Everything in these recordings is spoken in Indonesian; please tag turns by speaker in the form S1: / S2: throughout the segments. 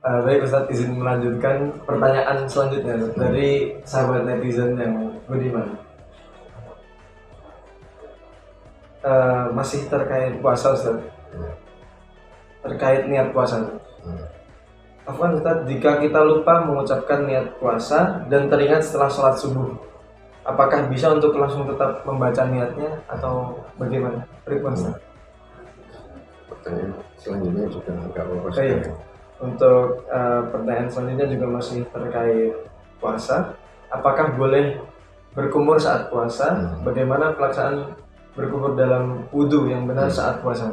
S1: Baik Ustadz, izin melanjutkan pertanyaan selanjutnya dari sahabat netizen yang budiman. Masih terkait puasa Ustadz, terkait niat puasa. Afwan Ustadz, jika kita lupa mengucapkan niat puasa dan teringat setelah sholat subuh, apakah bisa untuk langsung tetap membaca niatnya atau bagaimana? Pripun Ustadz?
S2: Pertanyaan selanjutnya juga nggak apa-apa.
S1: Untuk pertanyaan selanjutnya juga masih terkait puasa. Apakah boleh berkumur saat puasa? Bagaimana pelaksanaan berkumur dalam wudhu yang benar saat puasa?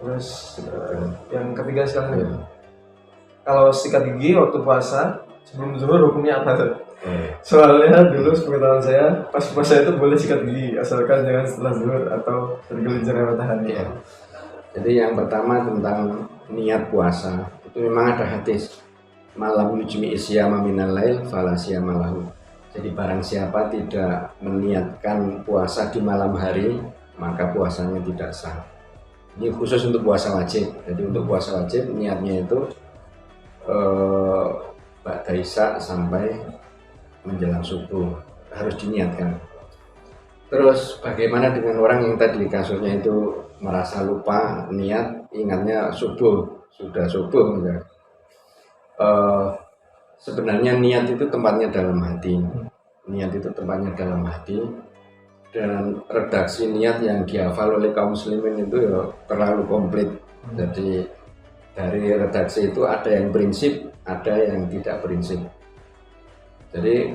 S1: Terus yang ketiga sekarang, kalau sikat gigi waktu puasa sebelum zuhur hukumnya apa tuh? Soalnya dulu sepengetahuan saya pas puasa itu boleh sikat gigi asalkan jangan setelah zuhur atau tergelincir matahari.
S2: Jadi yang pertama tentang niat puasa, itu memang ada hadis malam yujmi isyama minal lail fala siyama lahu. Jadi barang siapa tidak meniatkan puasa di malam hari, maka puasanya tidak sah. Ini khusus untuk puasa wajib. Jadi untuk puasa wajib niatnya itu ba'da isya sampai menjelang subuh harus diniatkan. Terus bagaimana dengan orang yang tadi kasusnya itu merasa lupa niat, ingatnya subuh, sudah subuh ya. Sebenarnya niat itu tempatnya dalam hati. Niat itu tempatnya dalam hati. Dan redaksi niat yang dihafal oleh kaum muslimin itu ya terlalu komplit. Jadi dari redaksi itu ada yang prinsip, ada yang tidak prinsip. Jadi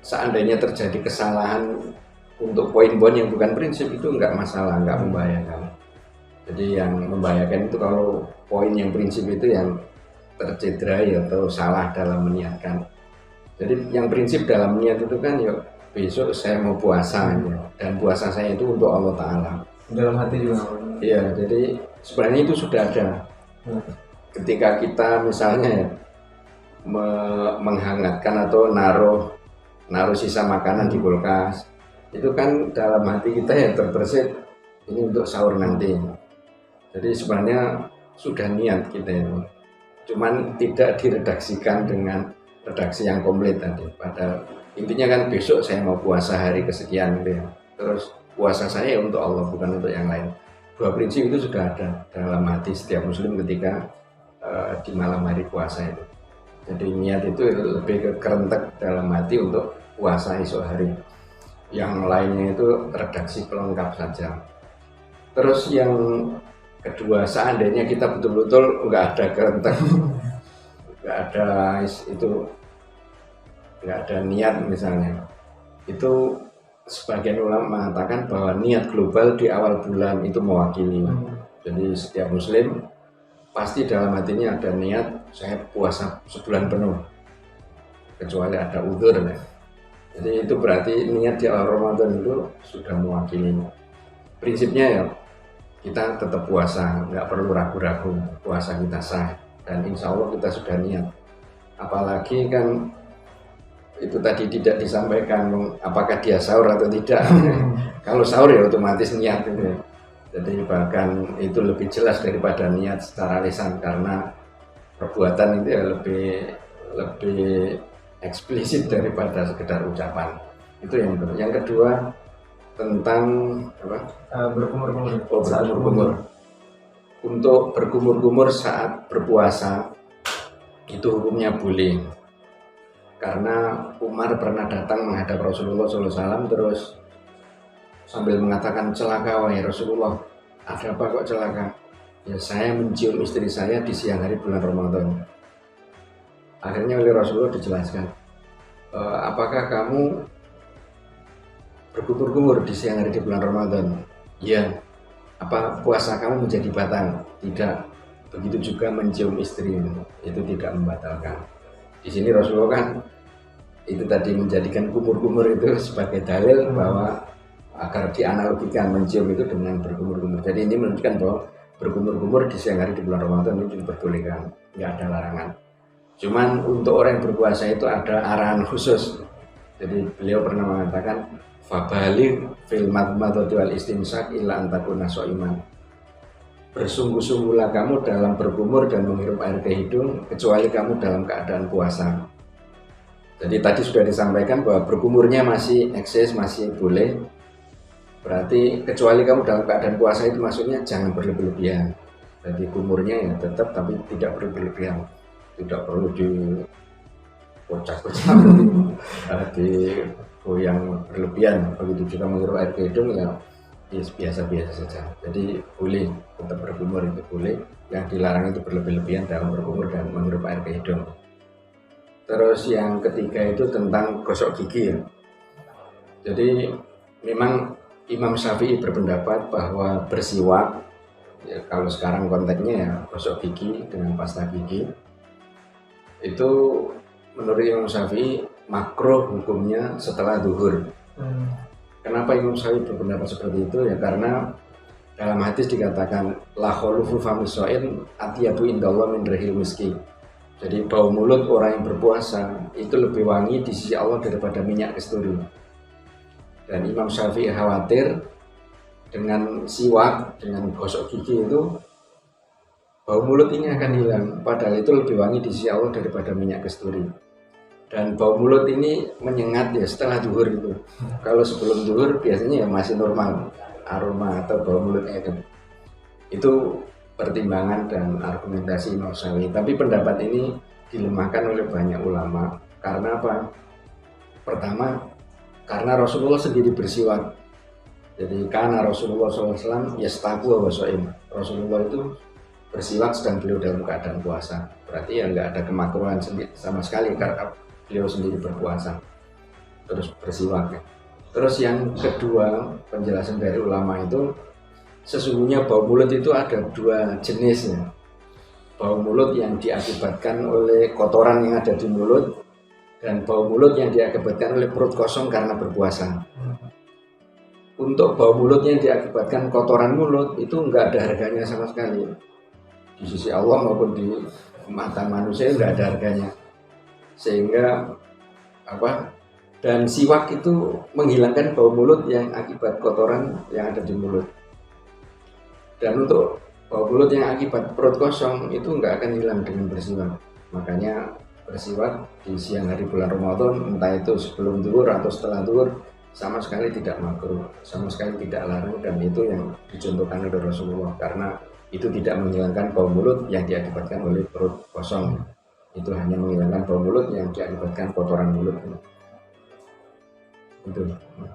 S2: seandainya terjadi kesalahan untuk poin-poin yang bukan prinsip itu enggak masalah, enggak membahayakan. Jadi yang membahayakan itu kalau poin yang prinsip itu yang tercederai atau salah dalam meniatkan. Jadi yang prinsip dalam niat itu kan yuk besok saya mau puasa ya, dan puasa saya itu untuk Allah Ta'ala.
S1: Dalam hati juga.
S2: Iya, jadi sebenarnya itu sudah ada. Ketika kita misalnya ya, menghangatkan atau naruh sisa makanan di kulkas, itu kan dalam hati kita ya terbersit ini untuk sahur nanti. Jadi sebenarnya sudah niat kita itu, cuman tidak diredaksikan dengan redaksi yang komplit tadi. Pada intinya kan besok saya mau puasa hari kesekian gitu ya. Terus puasa saya untuk Allah bukan untuk yang lain. Dua prinsip itu sudah ada dalam hati setiap muslim ketika di malam hari puasa itu. Jadi niat itu lebih ke kerentek dalam hati untuk puasa esok hari. Yang lainnya itu redaksi pelengkap saja. Terus yang kedua, seandainya kita betul-betul nggak ada kerentek, nggak ada niat misalnya, itu sebagian ulama mengatakan bahwa niat global di awal bulan itu mewakili. Jadi setiap muslim pasti dalam hatinya ada niat saya puasa sebulan penuh, kecuali ada udzur ya. Jadi itu berarti niat di awal Ramadan itu sudah mewakili. Prinsipnya ya kita tetap puasa, nggak perlu ragu-ragu, puasa kita sah dan insya Allah kita sudah niat. Apalagi kan itu tadi tidak disampaikan apakah dia sahur atau tidak. Kalau sahur ya otomatis niat gitu ya. Jadi bahkan itu lebih jelas daripada niat secara lisan karena perbuatan itu ya lebih eksplisit daripada sekedar ucapan. Itu yang kedua. Yang kedua tentang apa? Berkumur-kumur. Untuk berkumur-kumur saat berpuasa itu hukumnya boleh. Karena Umar pernah datang menghadap Rasulullah SAW terus sambil mengatakan, celaka wahai Rasulullah, ada apa kok celaka? Ya saya mencium istri saya di siang hari bulan Ramadan. Akhirnya oleh Rasulullah dijelaskan, apakah kamu berkumur-kumur di siang hari di bulan Ramadan? Ya. Apa puasa kamu menjadi batal? Tidak. Begitu juga mencium istri itu tidak membatalkan. Di sini Rasulullah kan itu tadi menjadikan kumur-kumur itu sebagai dalil bahwa agar dianalogikan mencium itu dengan berkumur-kumur. Jadi ini menunjukkan bahwa berkumur-kumur di siang hari di bulan Ramadan itu diperbolehkan, nggak ada larangan. Cuman untuk orang yang berpuasa itu ada arahan khusus. Jadi beliau pernah mengatakan, fabaligh fil madmadati wal istinsak illa an takuna shaiman. bersungguh-sungguhlah kamu dalam berkumur dan menghirup air ke hidung kecuali kamu dalam keadaan puasa. Jadi tadi sudah disampaikan bahwa berkumurnya masih eksis, masih boleh. Berarti kecuali kamu dalam keadaan puasa itu maksudnya jangan berlebihan. Jadi kumurnya ya tetap tapi tidak berlebihan. Tidak perlu dikocak-kocak, digoyang berlebihan. Begitu juga menghirup air ke hidung ya biasa-biasa saja. Jadi boleh tetap berkumur, itu boleh. Yang dilarang itu berlebih-lebihan dalam berkumur dan menghirup air ke hidung. Terus yang ketiga itu tentang gosok gigi. Jadi memang Imam Syafi'i berpendapat bahwa bersiwak, ya kalau sekarang konteksnya ya gosok gigi dengan pasta gigi, itu menurut Imam Syafi'i makruh hukumnya setelah zuhur. Kenapa Imam Syafi'i berpendapat seperti itu? Ya karena dalam hadis dikatakan la khulufu famis sha'im atyabu indallah min rihil miski. Jadi bau mulut orang yang berpuasa itu lebih wangi di sisi Allah daripada minyak kasturi. Dan Imam Syafi'i khawatir dengan siwak, dengan gosok gigi itu bau mulut ini akan hilang. Padahal itu lebih wangi di sisi Allah daripada minyak kasturi. Dan bau mulut ini menyengat ya setelah zuhur itu. Kalau sebelum zuhur biasanya ya masih normal aroma atau bau mulutnya kan. Itu pertimbangan dan argumentasi Imam Syafi'i. Tapi pendapat ini dilemahkan oleh banyak ulama. Karena apa? Pertama, karena Rasulullah sendiri bersiwak. Jadi karena Rasulullah SAW yastaku wa shaim. Rasulullah itu bersiwak sedang beliau dalam keadaan puasa. Berarti ya nggak ada kemakruhan sama sekali karena beliau sendiri berpuasa terus bersiwak. Terus yang kedua, penjelasan dari ulama itu sesungguhnya bau mulut itu ada dua jenis ya. Bau mulut yang diakibatkan oleh kotoran yang ada di mulut dan bau mulut yang diakibatkan oleh perut kosong karena berpuasa. Untuk bau mulut yang diakibatkan kotoran mulut itu nggak ada harganya sama sekali di sisi Allah maupun di mata manusia, nggak ada harganya. Sehingga dan siwak itu menghilangkan bau mulut yang akibat kotoran yang ada di mulut. Dan untuk bau mulut yang akibat perut kosong itu nggak akan hilang dengan bersiwak. Makanya bersiwak di siang hari bulan Ramadan, entah itu sebelum zuhur atau setelah zuhur, sama sekali tidak makruh, sama sekali tidak larang, dan itu yang dicontohkan oleh Rasulullah karena itu tidak menghilangkan bau mulut yang diakibatkan oleh perut kosong. Itu hanya menghilangkan bau mulut yang diakibatkan kotoran mulut. Itu.